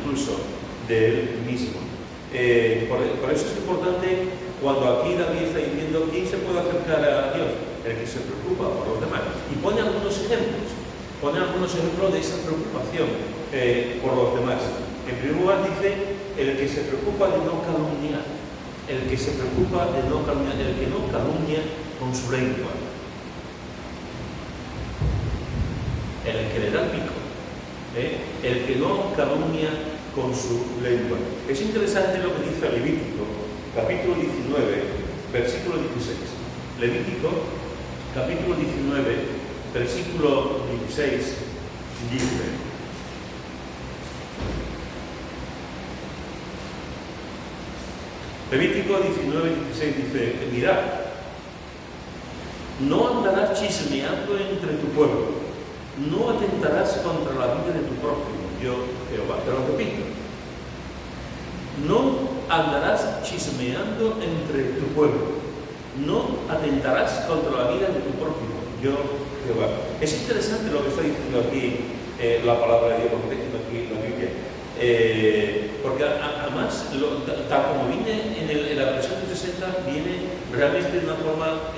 incluso de él mismo. Por eso es importante cuando aquí David está diciendo quién se puede acercar a Dios, el que se preocupa por los demás. Y pone algunos ejemplos de esa preocupación por los demás. En primer lugar dice el que se preocupa de no calumniar, el que se preocupa de no calumniar, el que no calumnia con su lengua, el que le da el pico, el que no calumnia con su lengua. Es interesante lo que dice Levítico, capítulo 19, versículo 16. Levítico, capítulo 19, versículo 16, dice: Levítico 19, 16 dice: mirad, no andarás chismeando entre tu pueblo, no atentarás contra la vida de tu prójimo, yo Jehová. Te lo repito: no andarás chismeando entre tu pueblo, no atentarás contra la vida de tu prójimo, yo Jehová. Es interesante lo que está diciendo aquí la palabra de Dios, lo que está diciendo aquí la Biblia. Porque además, tal como viene en la versión de 60, viene realmente de una forma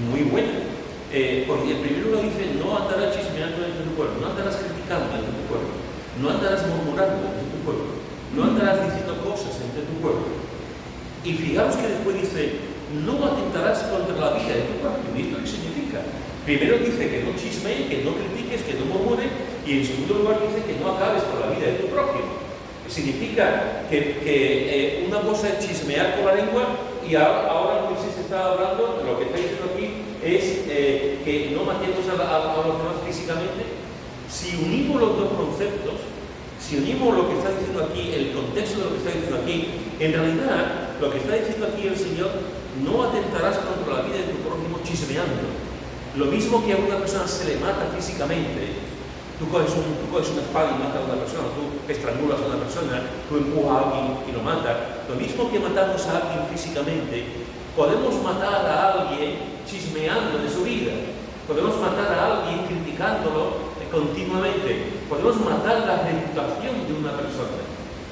muy buena. Porque en primer lugar dice: no andarás chismeando entre tu pueblo, no andarás criticando entre tu pueblo, no andarás murmurando entre tu pueblo, no andarás diciendo cosas entre tu pueblo. Y fijaros que después dice: no atentarás contra la vida de tu prójimo. ¿Y esto qué significa? Primero dice que no chisme, que no critiques, que no murmures, y en segundo lugar dice que no acabes con la vida de tu prójimo. Significa que una cosa es chismear con la lengua, y ahora Moisés está hablando, lo que está diciendo aquí es que no matemos a los demás físicamente. Si unimos los dos conceptos, si unimos lo que está diciendo aquí, el contexto de lo que está diciendo aquí, en realidad lo que está diciendo aquí el Señor: no atentarás contra la vida de tu prójimo chismeando. Lo mismo que a una persona se le mata físicamente, tú coges una espada y matas a una persona, tú estrangulas a una persona, tú empujas a alguien y lo matas. Lo mismo que matamos a alguien físicamente, podemos matar a alguien chismeando de su vida, podemos matar a alguien criticándolo continuamente, podemos matar la reputación de una persona.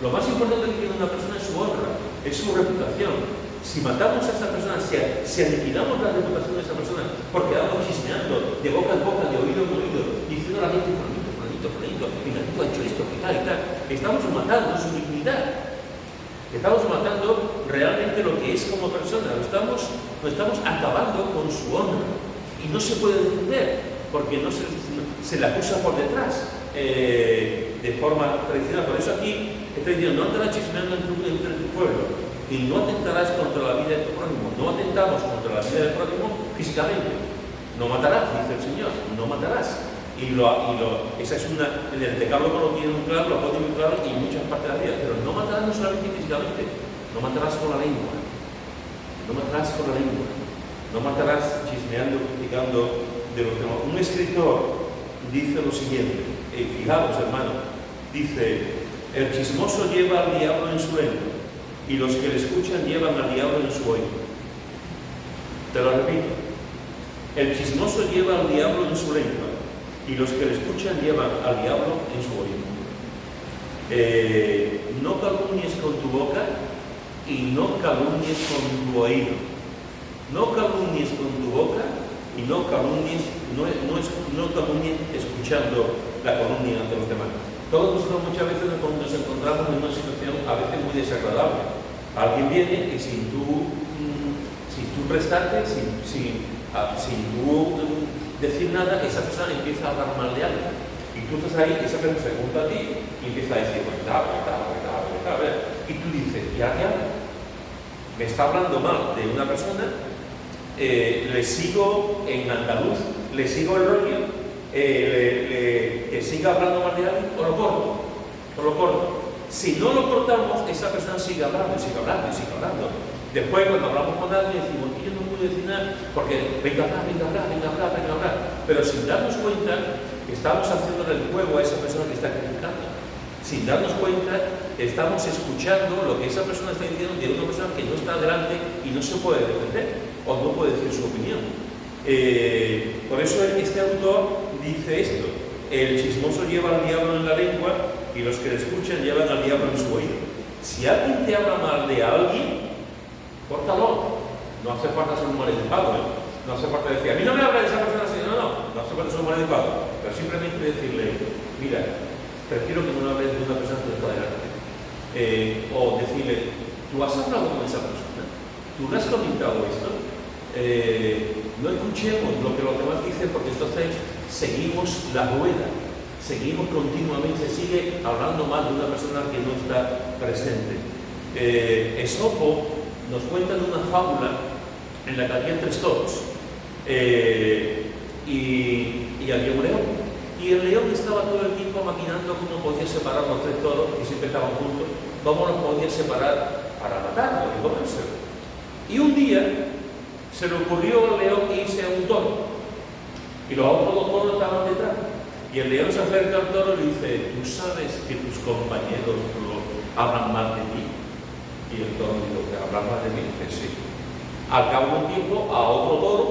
Lo más importante que tiene una persona es su honra, es su reputación. Si matamos a esa persona, si aniquilamos la reputación de esa persona, porque vamos chismeando de boca en boca, de oído en oído, diciendo a la gente: fulanito, mira, tú has hecho esto, y tal, estamos matando su dignidad. Estamos matando realmente lo que es como persona, lo estamos acabando con su honra. Y no se puede defender, porque no se le acusa por detrás, de forma tradicional. Por eso aquí está diciendo: no andarás chismeando entre tu pueblo, y no atentarás contra la vida de tu prójimo. No atentamos contra la vida del prójimo físicamente. No matarás, dice el Señor, no matarás. Esa es en el Decálogo lo tiene muy claro, lo pone muy claro, y en muchas partes de la vida. Pero no matarás no solamente físicamente, no matarás con la lengua. No matarás con la lengua. No matarás chismeando, criticando de los demás. Un escritor dice lo siguiente, fijaos, hermano, dice: el chismoso lleva al diablo en su lengua, y los que le escuchan llevan al diablo en su oído. Te lo repito: el chismoso lleva al diablo en su lengua, y los que le escuchan llevan al diablo en su oído. No calumnies con tu boca y no calumnies con tu oído. No calumnies con tu boca y no calumnies escuchando la calumnia de los demás. Todos nosotros muchas veces nos encontramos en una situación a veces muy desagradable. Alguien viene y sin tú prestarte, sin tú decir nada, esa persona empieza a hablar mal de alguien. Y tú estás ahí, esa persona se junta a ti y empieza a decir: y tú dices: ya, me está hablando mal de una persona, le sigo en andaluz, le sigo el rollo, que siga hablando mal de alguien, o lo corto. Si no lo cortamos, esa persona sigue hablando. Después, cuando hablamos con alguien, decimos: yo no puedo decir nada, porque venga a hablar. Pero sin darnos cuenta, estamos haciendo el juego a esa persona que está criticando. Sin darnos cuenta, estamos escuchando lo que esa persona está diciendo de una persona que no está delante y no se puede defender, o no puede decir su opinión. Por eso este autor dice esto: el chismoso lleva al diablo en la lengua, y los que le escuchan llevan al diablo en su oído. Si alguien te habla mal de alguien, córtalo. No hace falta ser un maleducado, ¿eh? No hace falta decir, a mí no me habla de esa persona así, no hace falta ser un maleducado. Pero simplemente decirle, mira, prefiero que no me hables de una persona que está delante. O decirle, ¿tú has hablado con esa persona? ¿Tú le has comentado esto? No escuchemos lo que los demás dicen, porque entonces seguimos la rueda, seguimos continuamente, sigue hablando mal de una persona que no está presente. Esopo nos cuenta de una fábula en la que había 3 toros y había un león. Y el león estaba todo el tiempo maquinando cómo podía separar los 3 toros, que siempre estaban juntos, cómo los podía separar para matarlos y comérselo. Y un día se le ocurrió al león irse a un toro, y los otros 2 toros estaban detrás. Y el león se acerca al toro y le dice, ¿tú sabes que tus compañeros hablan mal de ti? Y el toro dijo, ¿que hablan mal de mí? Dice, sí. Al cabo de un tiempo, a otro toro,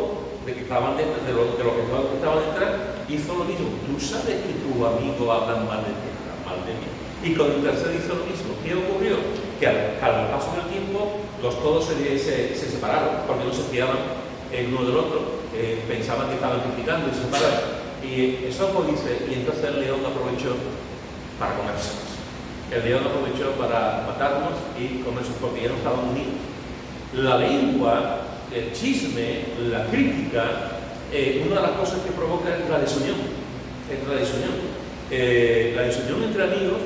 de que estaban detrás, de los que estaban detrás, hizo lo mismo. ¿Tú sabes que tu amigo hablan mal de ti? Hablan mal de mí. Y con el tercero hizo lo mismo. ¿Qué ocurrió? Que al paso del tiempo, los todos se separaron, porque no se fiaban el uno del otro, pensaban que estaban criticando y se separaron. Y Esopo dice, y entonces el león aprovechó para comérselos. El león aprovechó para matarnos y comerse, porque ya no estaban unidos. La lengua, el chisme, la crítica, una de las cosas que provoca es la desunión. La desunión entre amigos,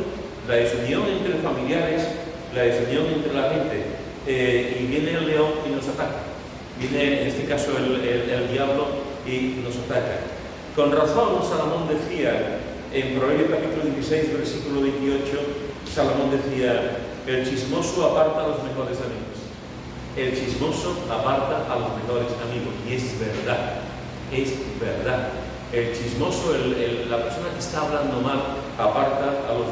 la desunión entre familiares, la desunión entre la gente. Y viene el león y nos ataca. Viene, en este caso, el diablo y nos ataca. Con razón, Salomón decía, en Proverbios capítulo 16, versículo 28, Salomón decía, el chismoso aparta a los mejores amigos. El chismoso aparta a los mejores amigos. Y es verdad, es verdad. El chismoso, la persona que está hablando mal, aparta a los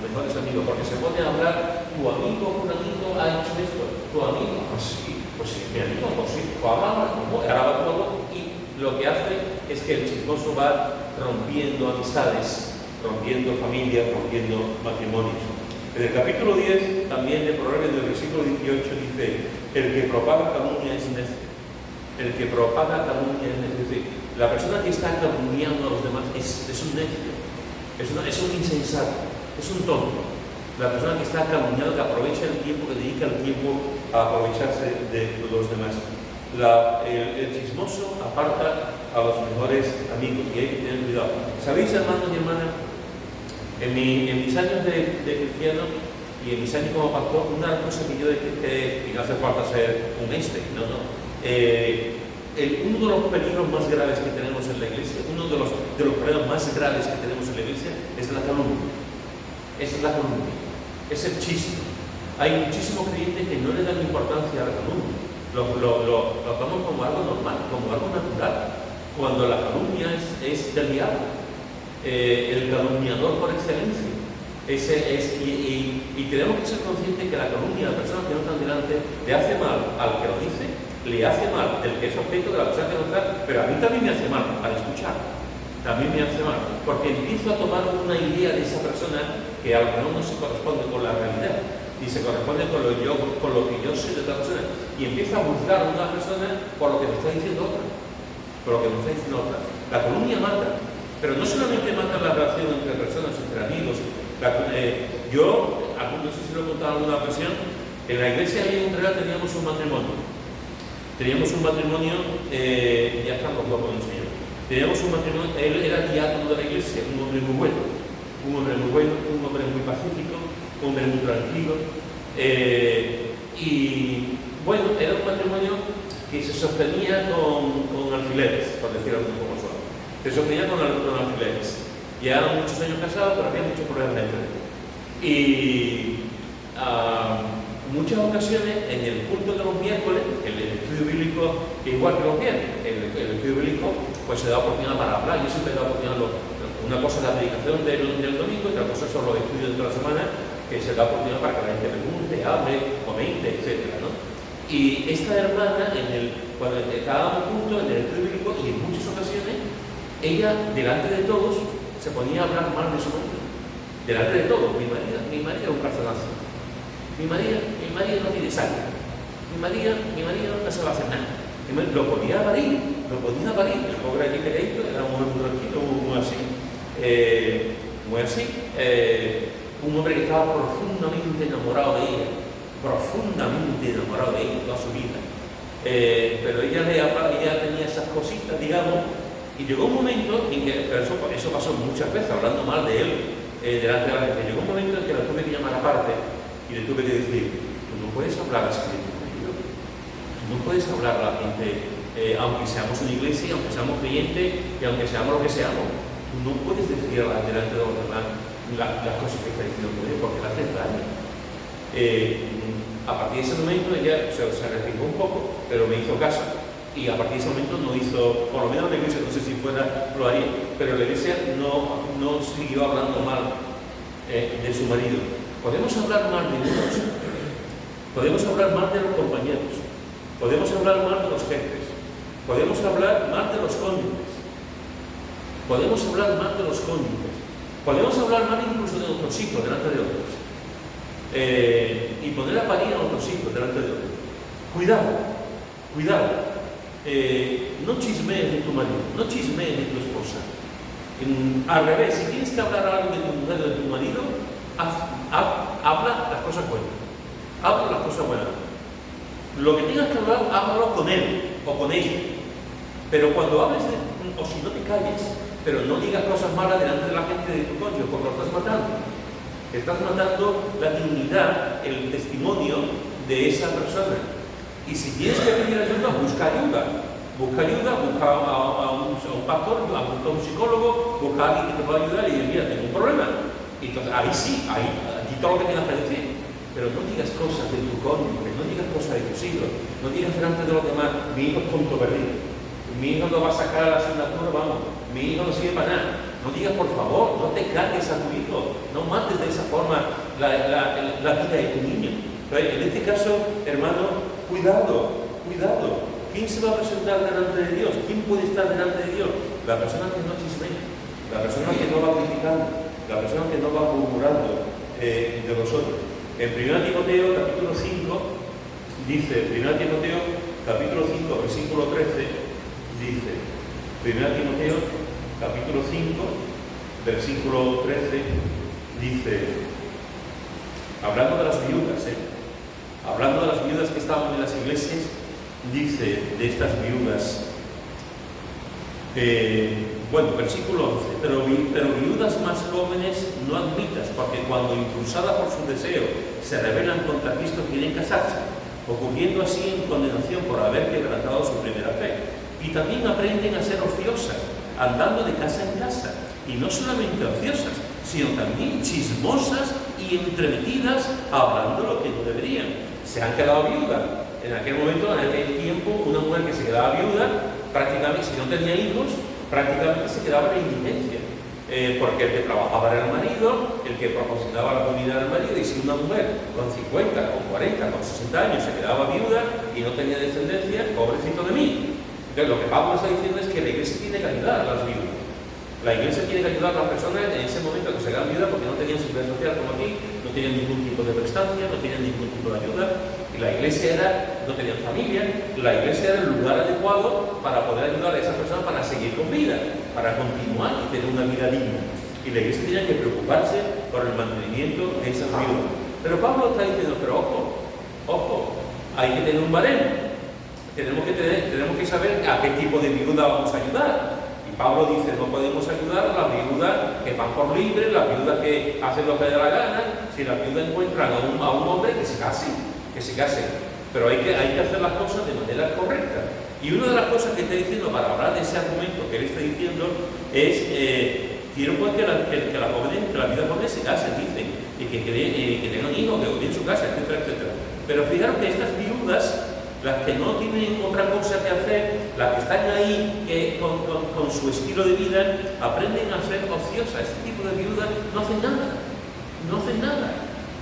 mejores amigos, porque se pone a hablar, tu amigo, un amigo ha hecho esto, tu amigo, pues sí, mi amigo, pues sí, pues ahora va todo, y lo que hace es que el chismoso va rompiendo amistades, rompiendo familias, rompiendo matrimonios. En el capítulo 10, también de Proverbios, del versículo 18, dice, el que propaga calumnia es necio. El que propaga calumnia es necio. Es decir, la persona que está calumniando a los demás es un necio, es un insensato, es un tonto. La persona que está calumniando, que aprovecha el tiempo, que dedica el tiempo a aprovecharse de los demás. El chismoso aparta a los mejores amigos, y hay que tener cuidado. ¿Sabéis, hermanos y hermanas? En mis años de cristiano y en mis años como pastor, una cosa que yo detecté, y no hace falta ser un Einstein, uno de los peligros más graves que tenemos en la iglesia, uno de los problemas más graves que tenemos en la iglesia es la calumnia. Es la calumnia, es el chisme. Hay muchísimos creyentes que no le dan importancia a la calumnia. Lo toman como algo normal, como algo natural, cuando la calumnia es del diablo. El calumniador por excelencia. Y tenemos que ser conscientes que la calumnia a las personas que no están delante le hace mal al que lo dice, le hace mal el que es objeto de la persona que no está, pero a mí también me hace mal al escuchar. También me hace mal, porque empiezo a tomar una idea de esa persona que a lo mejor no se corresponde con la realidad, ni se corresponde con lo que yo sé de otra persona, y empiezo a juzgar a una persona por lo que me está diciendo otra. La calumnia mata. Pero no solamente mata la relación entre personas, entre amigos. Yo, no sé si lo he contado en alguna ocasión, en la iglesia de Montreal teníamos un matrimonio. Ya están los dos con el Señor. Teníamos un matrimonio, él era diácono de la iglesia, un hombre muy bueno, un hombre muy pacífico, un hombre muy tranquilo. Y bueno, era un matrimonio que se sostenía con alfileres, por decirlo como suave. Se sostenía con alfileres. Ya muchos años casados, pero había muchos problemas entre ellos. Y muchas ocasiones, en el culto de los miércoles, el estudio bíblico, igual que los viernes, el estudio bíblico, pues se da oportunidad para hablar. Yo siempre he dado oportunidad, una cosa es la predicación del domingo y otra cosa son los estudios de la semana, que se da oportunidad para que la gente pregunte, hable, comente, etc., ¿no? Y esta hermana, cuando estábamos juntos en el estudio bíblico, y en muchas ocasiones, ella, delante de todos, se ponía a hablar mal de su marido. delante de todo. Mi marido es un personaje. Mi marido no tiene sangre. Mi marido no se va a hacer nada. Lo podía parir. El pobre allí pegadito era un hombre muy tranquilo, muy así. Un hombre que estaba profundamente enamorado de ella toda su vida. Pero ella tenía esas cositas, digamos, y llegó un momento en que, pero eso pasó muchas veces, hablando mal de él delante de la gente. Llegó un momento en que la tuve que llamar aparte y le tuve que decir: tú no puedes hablar así de tu marido, tú no puedes hablar a la gente, aunque seamos una iglesia, aunque seamos creyentes y aunque seamos lo que seamos, tú no puedes decir delante de los demás las cosas que está diciendo tu marido, porque le haces daño. A partir de ese momento ella se respingó un poco, pero me hizo caso, y a partir de ese momento no hizo, por lo menos la iglesia, no sé si fuera lo haría, pero la iglesia no siguió hablando mal de su marido. Podemos hablar mal de unos, podemos hablar mal de los compañeros, podemos hablar mal de los jefes, podemos hablar mal de los cónyuges, podemos hablar mal incluso de nuestros hijos delante de otros. Y poner a parir a nuestros hijos delante de otros. Cuidado. No chismees de tu marido, no chismees de tu esposa. Al revés, si tienes que hablar algo de tu mujer o de tu marido, habla las cosas buenas. Lo que tengas que hablar, háblalo con él o con ella. Pero cuando hables o si no te calles, pero no digas cosas malas delante de la gente de tu cónyuge, porque lo estás matando. Estás matando la dignidad, el testimonio de esa persona. Y si tienes que pedir ayuda, busca ayuda. Busca a un pastor, busca a un psicólogo, busca a alguien que te pueda ayudar y dice: mira, tengo un problema. Y entonces ahí sí, di todo lo que tengas que decir. Pero no digas cosas de tu cónyuge, no digas cosas de tus hijos, no digas delante de los demás: mi hijo es tonto perdido, mi hijo no va a sacar a la asignatura, mi hijo no sirve para nada. No digas, por favor, no te cargues a tu hijo, no mates de esa forma la vida de tu niño. Pero en este caso, hermano, cuidado. ¿Quién se va a presentar delante de Dios? ¿Quién puede estar delante de Dios? La persona que no chismea, la persona que no va criticando, la persona que no va murmurando de vosotros. En 1 Timoteo capítulo 5 dice, 1 Timoteo capítulo 5 versículo 13 dice, 1 Timoteo capítulo 5 versículo 13 dice, hablando de las viudas, hablando de las viudas que estaban en las iglesias, dice de estas viudas, versículo 11, pero viudas más jóvenes no admitas, porque cuando impulsadas por su deseo se rebelan contra Cristo quieren casarse, ocurriendo así en condenación por haber quebrantado su primera fe. Y también aprenden a ser ociosas, andando de casa en casa, y no solamente ociosas, sino también chismosas y entremetidas, hablando lo que no deberían. Se han quedado viudas. En aquel momento, en aquel tiempo, una mujer que se quedaba viuda, prácticamente, si no tenía hijos, prácticamente se quedaba en indigencia, porque el que trabajaba era el marido, el que proporcionaba la comida era el marido, y si una mujer con 50, con 40, con 60 años se quedaba viuda y no tenía descendencia, pobrecito de mí. Entonces, lo que Pablo está diciendo es que la iglesia tiene que ayudar a las viudas. La iglesia tiene que ayudar a las personas en ese momento que se quedan viudas porque no tenían seguridad social como aquí, no tenían ningún tipo de prestancia, no tenían ningún tipo de ayuda. Y la iglesia no tenían familia, la iglesia era el lugar adecuado para poder ayudar a esas personas para seguir con vida, para continuar y tener una vida digna. Y la iglesia tenía que preocuparse por el mantenimiento de esas viudas. Pero Pablo está diciendo, pero ojo, hay que tener un baremo. Tenemos que saber a qué tipo de viuda vamos a ayudar. Y Pablo dice, no podemos ayudar a las viudas que van por libre, las viudas que hacen lo que les da la gana. Si las viudas encuentran a un hombre, que se casen. Pero hay que hacer las cosas de manera correcta. Y una de las cosas que está diciendo para hablar de ese argumento que él está diciendo es, quiero pues que las viudas jóvenes se casen, dicen, y que tengan hijos, que odien su casa, etcétera, etcétera. Pero fijaros que estas viudas, las que no tienen otra cosa que hacer, las que están ahí con su estilo de vida, aprenden a ser ociosas. Este tipo de viudas no hacen nada.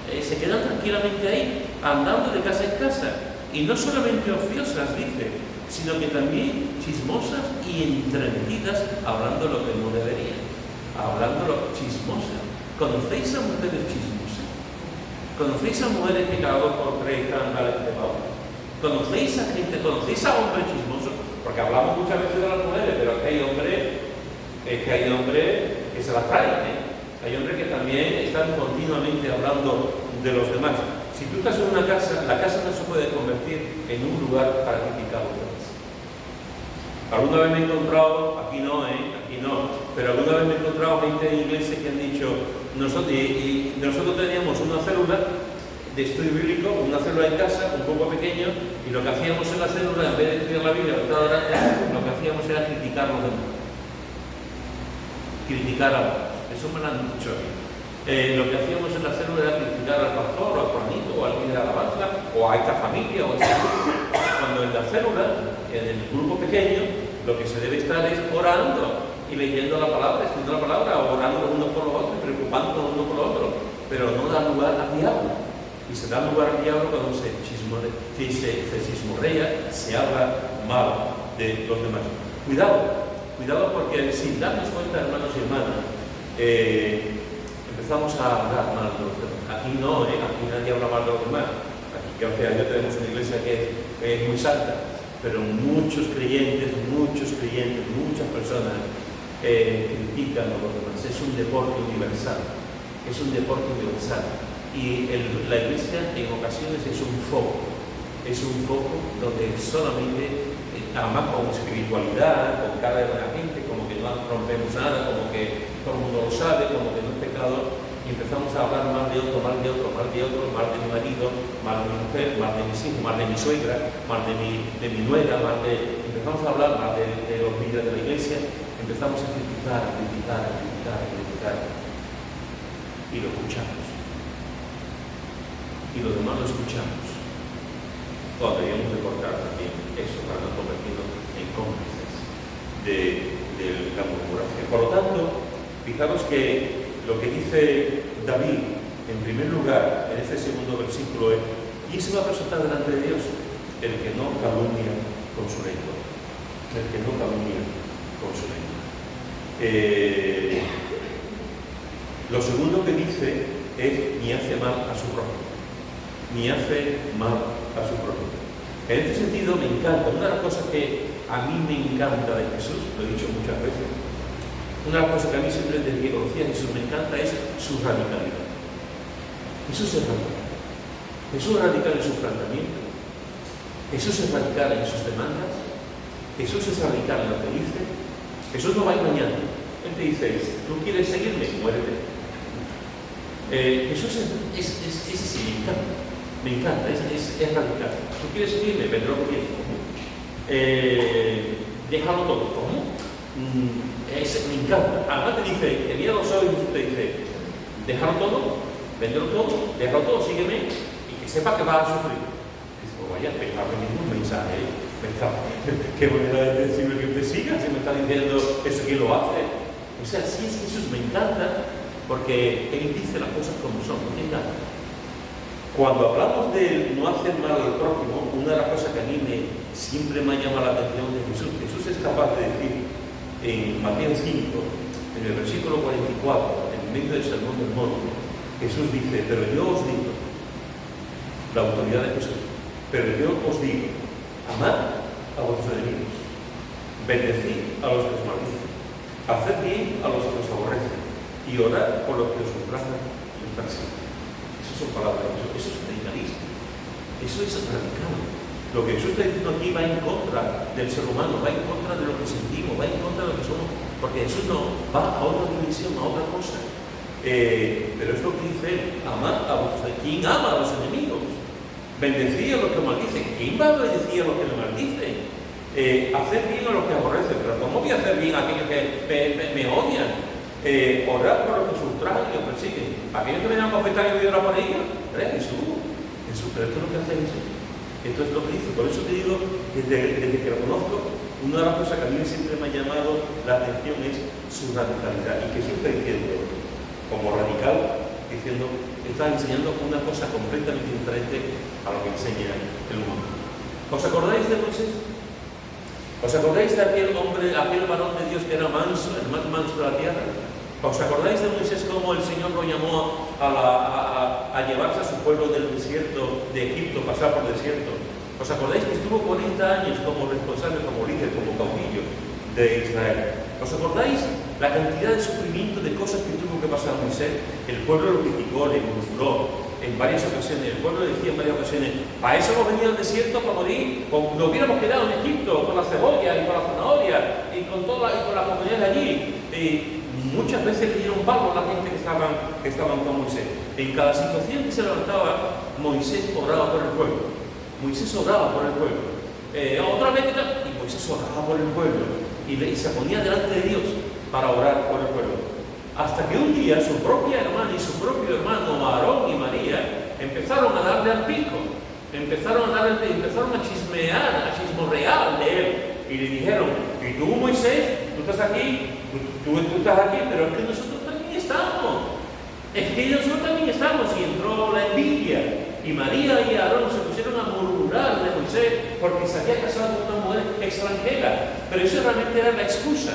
Se quedan tranquilamente ahí, andando de casa en casa. Y no solamente ociosas, dice, sino que también chismosas y entremetidas, hablando lo que no deberían. Chismosas. ¿Conocéis a mujeres chismosas? ¿Conocéis a mujeres que cada 2 por 3 están de pavo? ¿Conocéis a hombres chismosos? Porque hablamos muchas veces de las mujeres, pero es que hay hombres que se las traen, ¿eh? Hay hombres que también están continuamente hablando de los demás. Si tú estás en una casa, la casa no se puede convertir en un lugar para criticar a los demás. Alguna vez me he encontrado, aquí no, pero alguna vez me he encontrado gente de iglesias que han dicho, nosotros teníamos una célula de estudio bíblico, una célula en casa, un poco pequeño, y lo que hacíamos en la célula, en vez de estudiar la Biblia, lo que hacíamos era criticar a los demás. Criticar a otros. Eso me lo han dicho a mí. Lo que hacíamos en la célula era criticar al pastor, o al Juanito, o al líder de alabanza, o a esta familia, o a esta familia. Cuando en la célula, en el grupo pequeño, lo que se debe estar es orando y leyendo la palabra, estudiando la palabra, orando unos por los otros y preocupándonos unos por los otros, pero no da lugar al diablo. Y se da lugar al diablo cuando se chismorrea, se habla mal de los demás. Cuidado porque sin darnos cuenta, hermanos y hermanas, empezamos a hablar mal de los demás. Aquí no, aquí nadie habla mal de los demás. Aquí, gracias a Dios, tenemos una iglesia que es muy santa, pero muchos creyentes, muchas personas critican a los demás. Es un deporte universal. Y la iglesia en ocasiones es un foco donde solamente, además con espiritualidad, con cara de buena gente, como que no rompemos nada, como que todo el mundo lo sabe, como que no es pecado, y empezamos a hablar mal de otro, mal de mi marido, mal de mi mujer, mal de mis hijos, mal de mi suegra, mal de mi nuera, empezamos a hablar mal de los líderes de la iglesia, empezamos a criticar, y lo escuchamos. Y los demás lo escuchamos. Deberíamos de cortar también eso para no convertirnos en cómplices de la murmuración. Por lo tanto, fijaros que lo que dice David, en primer lugar, en este segundo versículo es: ¿quién se va a presentar delante de Dios? El que no calumnia con su lengua. Lo segundo que dice es: ni hace mal a su prójimo. En este sentido me encanta, una de las cosas que a mí me encanta de Jesús, lo he dicho muchas veces, una de las cosas que a mí siempre desde que conocí a Jesús me encanta es su radicalidad. Jesús es radical. Jesús es radical en sus planteamientos. Jesús es radical en sus demandas. Jesús es radical en lo que dice. Jesús no va engañando. Él te dice: ¿tú quieres seguirme? Muérete. Jesús ese sí me encanta, es radical. ¿Tú quieres seguirme? Vendrá por bien. Déjalo todo. ¿Cómo? Me encanta. Además te dice, te mira los ojos y te dice: déjalo todo, véndelo todo, déjalo todo, sígueme, y que sepa que vas a sufrir. Dice: pues vaya, me está vendiendo un mensaje, qué manera de decirme que te siga, si me está diciendo eso, ¿quién lo hace? O sea, sí, es Jesús, me encanta, porque Él dice las cosas como son, me encanta. Cuando hablamos de no hacer mal al prójimo, una de las cosas que a mí siempre me ha llamado la atención de Jesús es capaz de decir en Mateo 5, en el versículo 44, en medio del Sermón del Monte, Jesús dice: pero yo os digo, la autoridad de Jesús, pero yo os digo, amad a vuestros enemigos, bendecid a los que os maldicen, haced bien a los que os aborrecen, y orad por los que os ultrajan y os persiguen. Son palabras de Jesús. Eso es radicalismo, eso es radical. Lo que Jesús está diciendo aquí va en contra del ser humano, va en contra de lo que sentimos, va en contra de lo que somos, porque Jesús no va a otra dimensión, a otra cosa. Pero es lo que dice Él: amad a vuestros. ¿Quién ama a los enemigos? Bendecid a los que maldicen. ¿Quién va a bendecir a los que le maldicen? Hacer bien a los que aborrecen. Pero ¿cómo voy a hacer bien a aquellos que me odian? Orar por los que se ultrajan y os persiguen. Aquellos que venían a confesar y orar por ellos, Jesús, pero esto es lo que hace Jesús. Esto es lo que dice. Por eso te digo, desde que lo conozco, una de las cosas que a mí siempre me ha llamado la atención es su radicalidad. Y Jesús está diciendo, como radical, está enseñando una cosa completamente diferente a lo que enseña el mundo. ¿Os acordáis de Moisés? ¿Os acordáis de aquel hombre, aquel varón de Dios que era manso, el más manso de la tierra? ¿Os acordáis de Moisés cómo el Señor lo llamó a llevarse a su pueblo del desierto de Egipto, pasar por el desierto? ¿Os acordáis que estuvo 40 años como responsable, como líder, como caudillo de Israel? ¿Os acordáis la cantidad de sufrimiento, de cosas que tuvo que pasar Moisés? El pueblo lo criticó, le murmuró en varias ocasiones. El pueblo le decía en varias ocasiones: para eso hemos venido al desierto, para morir. Nos hubiéramos quedado en Egipto con la cebolla y con la zanahoria y con la comunidad de allí. Muchas veces le dieron palo a la gente que estaban con Moisés. En cada situación que se levantaba, Moisés oraba por el pueblo. Moisés oraba por el pueblo. Otra vez, y Moisés oraba por el pueblo. Y se ponía delante de Dios para orar por el pueblo. Hasta que un día su propia hermana y su propio hermano, Aarón y María, empezaron a darle al pico. Empezaron a chismear, a chismorrear de él. Y le dijeron: ¿y tú, Moisés? ¿Tú estás aquí? Tú estás aquí, pero es que nosotros también estamos. Es que nosotros también estamos. Y entró la envidia. Y María y Aarón se pusieron a murmurar de Moisés porque se había casado con una mujer extranjera. Pero eso realmente era la excusa.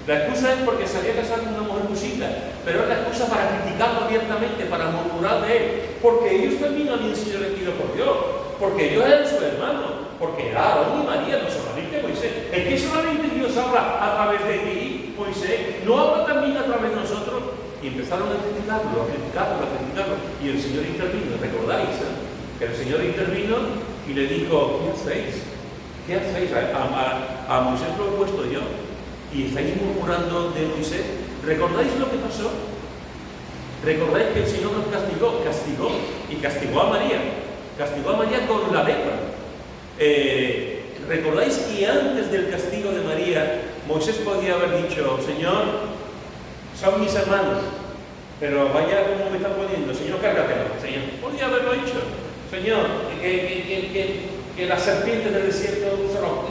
La excusa es porque se había casado con una mujer musita. Pero era la excusa para criticarlo abiertamente, para murmurar de él. Porque ellos también habían sido elegidos por Dios. Porque ellos eran su hermano. Porque era Aarón y María, no solamente Moisés. Es que solamente Dios habla a través de ti, Moisés. No habla también a través de nosotros. Y empezaron a criticarlo. Y el Señor intervino. ¿Recordáis? El Señor intervino y le dijo: ¿qué hacéis? ¿Qué hacéis? A Moisés lo he puesto yo. Y estáis murmurando de Moisés. ¿Recordáis lo que pasó? ¿Recordáis que el Señor nos castigó a María? Castigó a María con la lepra. ¿Recordáis que antes del castigo de María, Moisés podía haber dicho: Señor, son mis hermanos, pero vaya como me están poniendo, Señor, cárgatelo? Señor, podía haberlo dicho. Señor, que las serpientes del desierto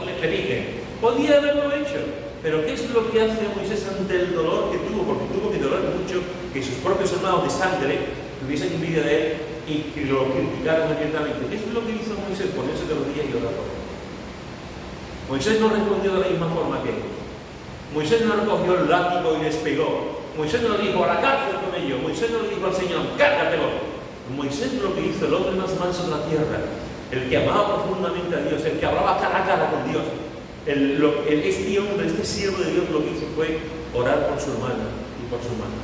le piquen. Podía haberlo hecho. Pero ¿qué es lo que hace Moisés ante el dolor que tuvo? Porque tuvo que doler mucho que sus propios hermanos de sangre tuviesen envidia de él y que lo criticaran abiertamente. ¿Qué es lo que hizo Moisés? Ponerse de rodillas y orar por él. Moisés no respondió de la misma forma que ellos. Moisés no recogió el látigo y les pegó. Moisés no le dijo: a la cárcel con ellos. Moisés no le dijo al Señor: cárgatelo. Moisés lo que hizo, el hombre más manso de la tierra, el que amaba profundamente a Dios, el que hablaba cara a cara con Dios, este hombre, este siervo de Dios, lo que hizo fue orar por su hermana y por su hermano.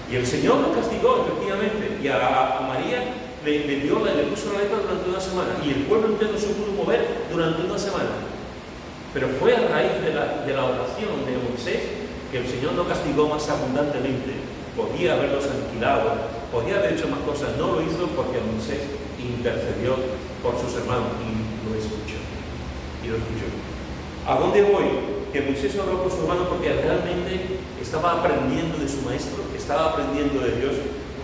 Y el Señor lo castigó, efectivamente, y a María le puso la lepra durante una semana, y el pueblo entero se pudo mover durante una semana. Pero fue a raíz de la oración de Moisés que el Señor lo castigó más abundantemente. Podía haberlos aniquilado, podía haber hecho más cosas, no lo hizo porque Moisés intercedió por sus hermanos y lo escuchó. ¿A dónde voy? Que Moisés oró por su hermano porque realmente estaba aprendiendo de su maestro, estaba aprendiendo de Dios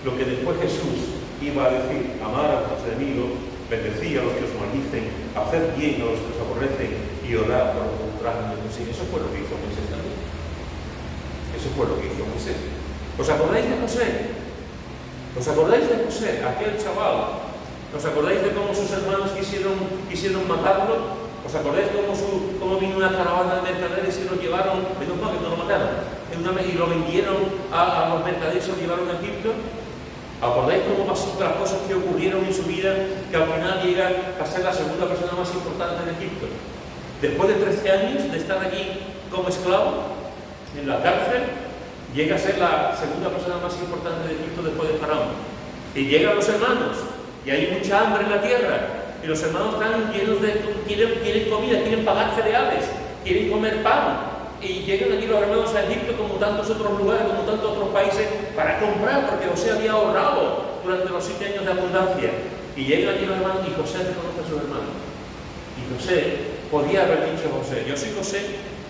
lo que después Jesús iba a decir: amar a tus enemigos, bendecir a los que os maldicen, hacer bien a los que os aborrecen y orar por los contrarios. Eso fue lo que hizo Moisés también. Eso fue lo que hizo Moisés. ¿Os acordáis de José? ¿Os acordáis de José, aquel chaval? ¿Os acordáis de cómo sus hermanos quisieron matarlo? ¿Os acordáis cómo vino una caravana de mercaderes y lo llevaron? Menos mal que no lo mataron. Y lo vendieron a los mercaderes y lo llevaron a Egipto. ¿Acordáis cómo pasó las cosas que ocurrieron en su vida, que al final llega a ser la segunda persona más importante de Egipto? Después de 13 años de estar allí como esclavo, en la cárcel, llega a ser la segunda persona más importante de Egipto después de Faraón. Y llegan los hermanos, y hay mucha hambre en la tierra, y los hermanos están llenos quieren comida, quieren pagar cereales, quieren comer pan. Y llegan allí los hermanos a Egipto, como tantos otros lugares, como tantos otros países, para comprar, porque José había ahorrado durante los 7 años de abundancia. Y llegan allí los hermanos, y José reconoce a sus hermanos. Y José podía haber dicho: José, yo soy José,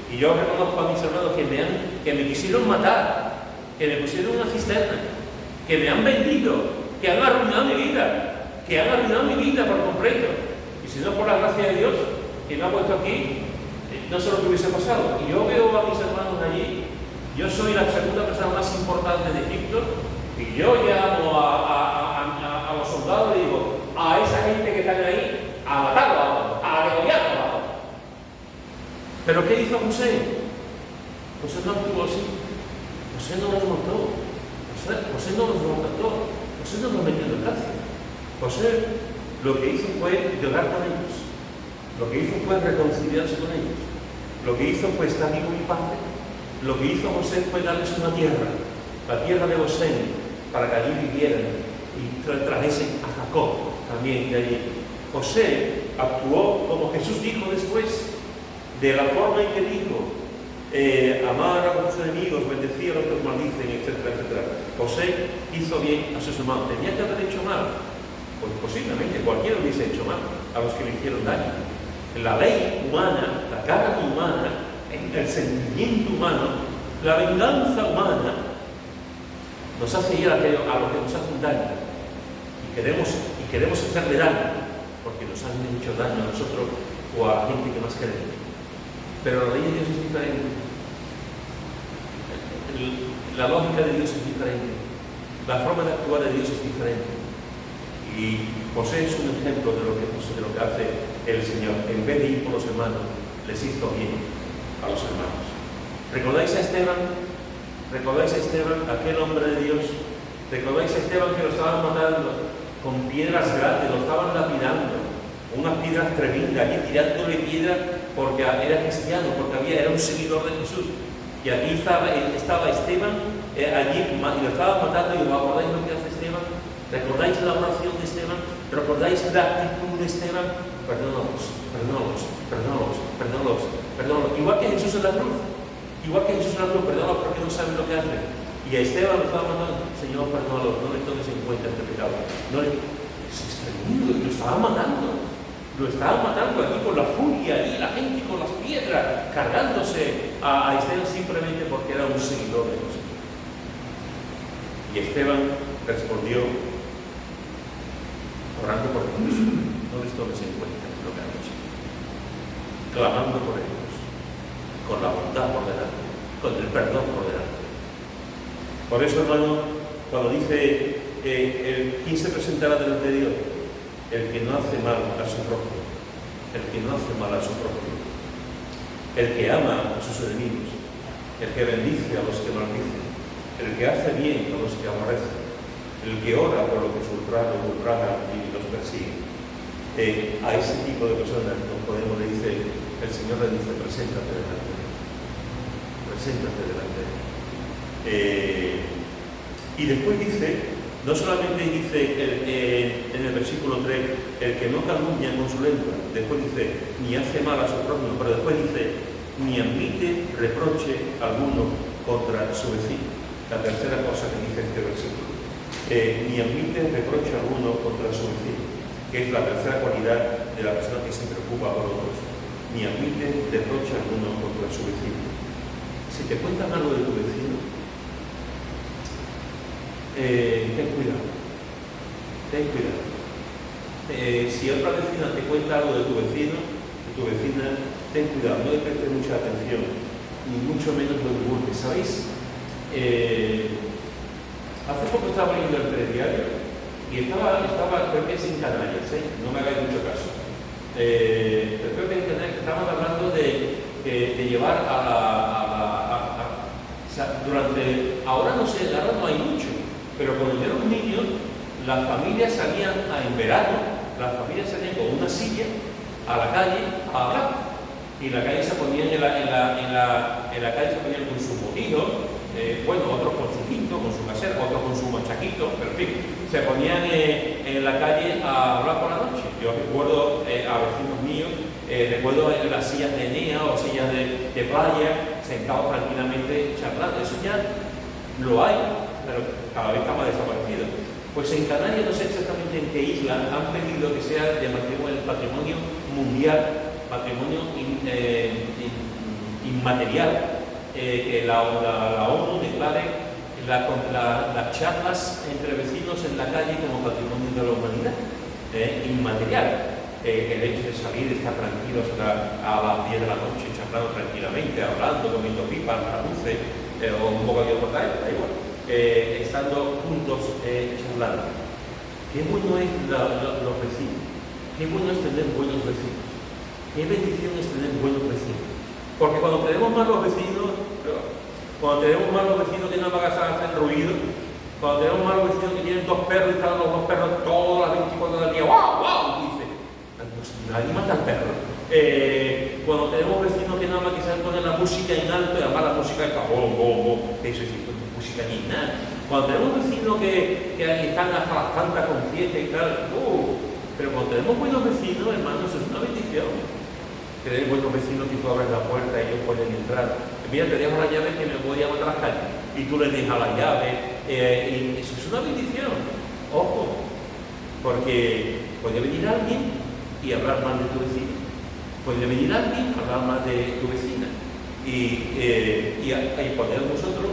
y yo reconozco a mis hermanos que me quisieron matar, que me pusieron una cisterna, que me han vendido, que han arruinado mi vida, por completo. Y si no por la gracia de Dios, que me ha puesto aquí, no sé lo que hubiese pasado. Y yo veo a mis hermanos allí, yo soy la segunda persona más importante de Egipto, y yo llamo a los soldados y digo: a esa gente que están ahí, a matarlo, a degollarlo. ¿Pero qué hizo José? José no actuó así. José no los mató. metido en la cárcel. José lo que hizo fue llorar con ellos. Lo que hizo fue reconciliarse con ellos. Lo que hizo fue estar vivo y padre. Lo que hizo José fue darles una tierra, la tierra de Gosén, para que allí vivieran y trajesen a Jacob también de allí. José actuó como Jesús dijo después, de la forma en que dijo, amar a vuestros enemigos, bendecir a los que os maldicen, etcétera, etcétera. José hizo bien a sus hermanos. ¿Tenía que haber hecho mal? Pues posiblemente cualquiera hubiese hecho mal a los que le hicieron daño. La ley humana, la carne humana, el sentimiento humano, la venganza humana nos hace ir a lo que nos hace un daño y queremos hacerle daño porque nos han hecho daño a nosotros o a la gente que más queremos. Pero la ley de Dios es diferente, la lógica de Dios es diferente, la forma de actuar de Dios es diferente. Y José es un ejemplo de lo que hace el Señor. En vez de ir por los hermanos, les hizo bien a los hermanos. ¿Recordáis a Esteban? ¿Recordáis a Esteban, aquel hombre de Dios? ¿Recordáis a Esteban que lo estaban matando con piedras grandes, lo estaban lapidando? Unas piedras tremendas, allí tirándole piedras porque era cristiano, porque era un seguidor de Jesús. Y aquí estaba Esteban, allí, y lo estaban matando. ¿Y os acordáis lo que hace Esteban? ¿Recordáis la oración de Esteban? ¿Recordáis la actitud de Esteban? Perdónalos, perdónalos, perdónalos, perdónalos, perdónalos. Igual que Jesús en la cruz. Igual que Jesús en la cruz, perdónalos porque no saben lo que hacen. Y a Esteban lo estaba matando. Señor, perdónalos, no le tomes en cuenta este pecado. Es tremendo, lo estaban matando. Lo estaban matando aquí con la furia, y la gente con las piedras, cargándose a Esteban simplemente porque era un seguidor de Jesús. Y Esteban respondió, orando por ellos, no les tomes en cuenta lo que han hecho, clamando por ellos, con la bondad por delante, con el perdón por delante. Por eso, hermano, cuando dice ¿quién se presentará delante de Dios? El que no hace mal a su prójimo, el que no hace mal a su prójimo, el que ama a sus enemigos, el que bendice a los que maldicen, el que hace bien a los que aborrecen, el que ora por lo que su ultraja y los persigue. A ese tipo de personas le dice, el Señor le dice, preséntate delante de él. Preséntate delante de él. Y después dice, no solamente dice en el versículo 3, el que no calumnia con su lengua, después dice, ni hace mal a su prójimo, pero después dice, ni admite reproche alguno contra su vecino. La tercera cosa que dice este versículo. Ni admite reproche alguno contra su vecino, que es la tercera cualidad de la persona que se preocupa por otros. Ni admite reproche alguno contra su vecino. Si te cuentan algo de tu vecino, ten cuidado. Ten cuidado. Si otra vecina te cuenta algo de tu vecino, de tu vecina, ten cuidado, no le prestes mucha atención, ni mucho menos lo divulgues. ¿Sabéis? Hace poco estaba leyendo el telediario y estaba creo que es en Canarias, no me hagáis mucho caso. Pero creo que en Canarias estaban hablando de llevar ahora no sé, ahora no hay mucho, pero cuando yo era un niño, las familias salían en verano, las familias salían con una silla a la calle a hablar. Y en la calle se ponían en la calle se ponían con su botijo, otros con su quinto, con su casero, otros con su machaquito, pero en fin, se ponían en la calle a hablar por la noche. Yo recuerdo a vecinos míos, recuerdo en las sillas de Enea o sillas de playa, sentados tranquilamente charlando. Eso ya lo hay, pero cada vez está más desaparecido. Pues en Canarias, no sé exactamente en qué isla, han pedido que sea el patrimonio mundial, patrimonio inmaterial, que la ONU declare las charlas entre vecinos en la calle como patrimonio de la humanidad, inmaterial. El hecho de salir, estar tranquilos a las 10 de la noche, charlando tranquilamente, hablando, comiendo pipas, traduce, o un poco de por ahí, da igual, estando juntos charlando. Qué bueno es los vecinos, qué bueno es tener buenos vecinos, qué bendición es tener buenos vecinos. Porque cuando tenemos malos vecinos que no van a hacer ruido, Cuando tenemos malos vecinos que tienen 2 perros y están los 2 perros todas las 24 horas del día, ¡wow! ¡Wow! Y dice, pues nadie mata al perro. Cuando tenemos vecinos que nada más que saben poner la música en alto y además la música está bom, bom, bom, eso es música ni nada. Cuando tenemos vecinos que están hasta las tantas con fiesta y tal, pero cuando tenemos buenos vecinos, hermanos, eso es una bendición. Tener buenos vecinos que tú abres la puerta y ellos pueden entrar. Mira, te dejo la llave que me voy a matar a las calles. Y tú le dejas la llave. Y eso es una bendición. Ojo, porque puede venir alguien y hablar mal de tu vecino. Puede venir alguien y hablar mal de tu vecina. Y poner nosotros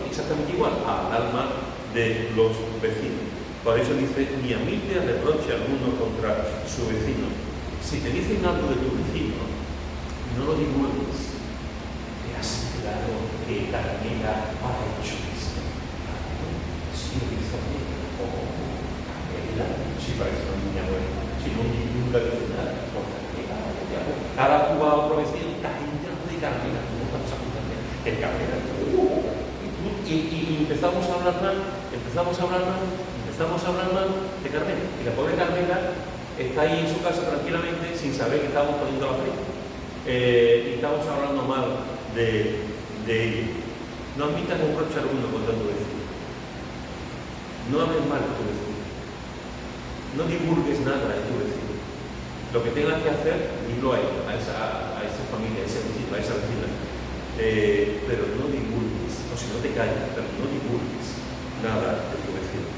exactamente igual a hablar mal de los vecinos. Por eso dice, ni admite reproche alguno contra su vecino. Si te dicen algo de tu vecino, no lo divulgues. Te has enterado que Carmela ha hecho esto. Sí, lo hizo bien. Carmela, sí parece una niña buena. Si no, nunca dice nada. Carmela, ahora tú vas a otro vecino, la gente no de Carmela, tú no estás escuchando el Carmela. Y empezamos a hablar mal de Carmela. Y la pobre Carmela está ahí en su casa tranquilamente sin saber que estamos poniendo la frente. Y estamos hablando mal de ella. No admitas reproche alguno contra tu vecino. No hables mal de tu vecino. No divulgues nada de tu vecino. Lo que tengas que hacer, dilo a esa familia, a ese vecino, a esa vecina. Pero no divulgues, o si no te calles, pero no divulgues nada de tu vecino.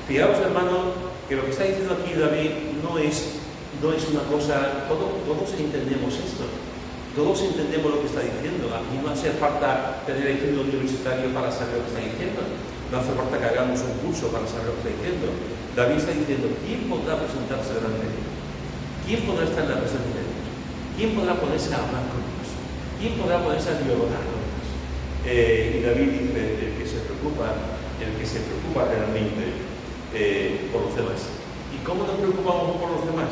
Fijaos, hermano, que lo que está diciendo aquí David no es una cosa, todos entendemos esto, todos entendemos lo que está diciendo. Aquí no hace falta tener estudio universitario para saber lo que está diciendo, no hace falta que hagamos un curso para saber lo que está diciendo. David está diciendo, ¿quién podrá presentarse delante de Dios? ¿Quién podrá estar en la presencia de Dios? ¿Quién podrá ponerse a hablar con Dios? ¿Quién podrá ponerse a dialogar con Dios? Y David dice, el que se preocupa realmente por los demás. ¿Y cómo nos preocupamos por los demás?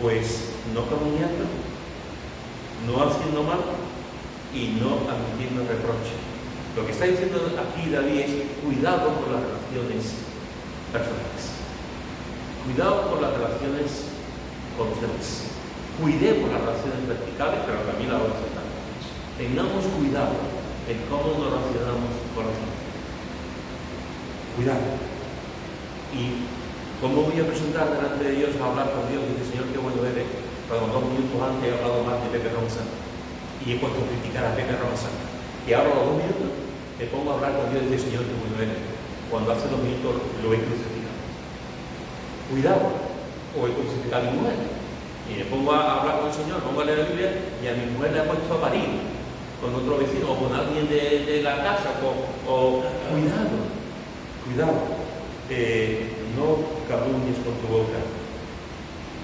Pues no calumniando, no haciendo mal y no admitiendo reproche. Lo que está diciendo aquí David es cuidado con las relaciones personales. Cuidado con las relaciones con los demás. Cuidemos las relaciones verticales, pero también las horizontales. Tengamos cuidado en cómo nos relacionamos con la gente. Cuidado. ¿Y cómo voy a presentar delante de Dios a hablar con Dios? Dice, Señor, qué bueno eres. Cuando 2 minutos antes he hablado más de Pepe Ramazán y he puesto a criticar a Pepe Ramazán. Y ahora a los 2 minutos me pongo a hablar con Dios y dice, Señor, qué bueno eres. Cuando hace 2 minutos lo he crucificado. Cuidado. O he crucificado a mi mujer. Y me pongo a hablar con el Señor, pongo a leer la Biblia y a mi mujer le ha puesto a parir con otro vecino o con alguien de la casa. Cuidado. No calumnies con tu boca.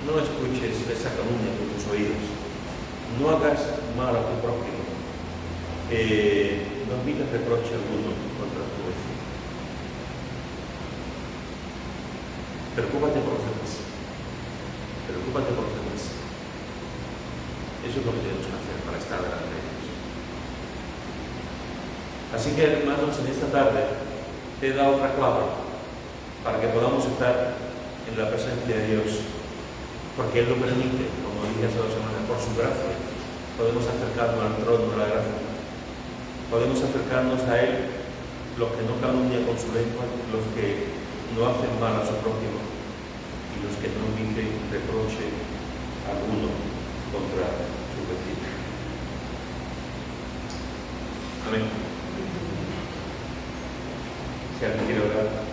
No escuches esa calumnia con tus oídos. No hagas mal a tu prójimo. No admitas reproche alguno contra tu vecino. Preocúpate por los demás. Eso es lo que tenemos que hacer para estar delante de Dios. Así que, hermanos, en esta tarde te he dado otra clave para que podamos estar en la presencia de Dios, porque Él lo permite, como dije hace 2 semanas, por su gracia. Podemos acercarnos al trono de la gracia. Podemos acercarnos a Él, los que no calumnian con su lengua, los que no hacen mal a su prójimo y los que no admiten reproche alguno contra su vecino. Amén. Si alguien quiere orar.